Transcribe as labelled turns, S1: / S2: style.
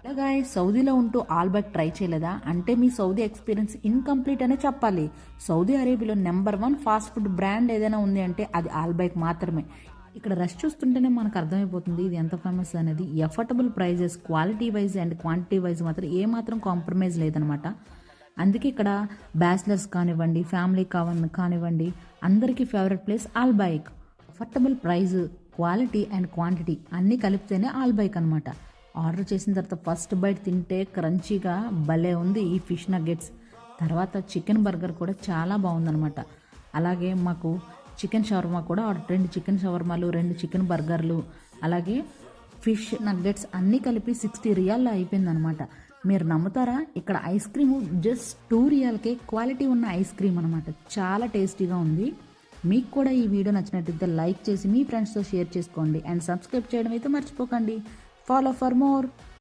S1: Hello guys, సౌదీలో ఉంటూ ఆల్బైక్ try చేయలేదా? అంటే మీ సౌదీ ఎక్స్పీరియన్స్ ఇన్కంప్లీట్ అనే చెప్పాలి. సౌదీ అరేబియాలో నెంబర్ 1 ఫాస్ట్ ఫుడ్ బ్రాండ్ ఏదైనా ఉంది అంటే అది ఆల్బైక్ మాత్రమే. ఇక్కడ రష్ చూస్తుంటేనే మనకు అర్థమైపోతుంది ఇది ఎంత ఫేమస్ అనేది. Affordable prices, quality wise and quantity wise మాత్రం ఏమాత్రం కాంప్రమైజ్ లేదనమాట. అందుకే ఇక్కడ బ్యాచిలర్స్ కానివ్వండి, ఫ్యామిలీ కానివ్వండి, అందరికీ favourite place AlBaik. Affordable price, quality and quantity అన్నీ కలిపితేనే ఆల్బైక్ అనమాట. ఆర్డర్ చేసిన తర్వాత ఫస్ట్ బైట్ తింటే క్రంచీగా భలే ఉంది ఈ ఫిష్ నగ్గెట్స్. తర్వాత చికెన్ బర్గర్ కూడా చాలా బాగుందనమాట. అలాగే మాకు చికెన్ షవర్మా కూడా 2 చికెన్ షవర్మాలు, 2 చికెన్ బర్గర్లు, అలాగే ఫిష్ నగ్గెట్స్ అన్నీ కలిపి 60 రియాల్లో అయిపోయిందనమాట. మీరు నమ్ముతారా? ఇక్కడ ఐస్ క్రీము జస్ట్ 2 రియాల్కే క్వాలిటీ ఉన్న ఐస్ క్రీమ్ అనమాట. చాలా టేస్టీగా ఉంది. మీకు కూడా ఈ వీడియో నచ్చినట్టయితే లైక్ చేసి మీ ఫ్రెండ్స్తో షేర్ చేసుకోండి అండ్ సబ్స్క్రైబ్ చేయడం అయితే మర్చిపోకండి. Follow for more.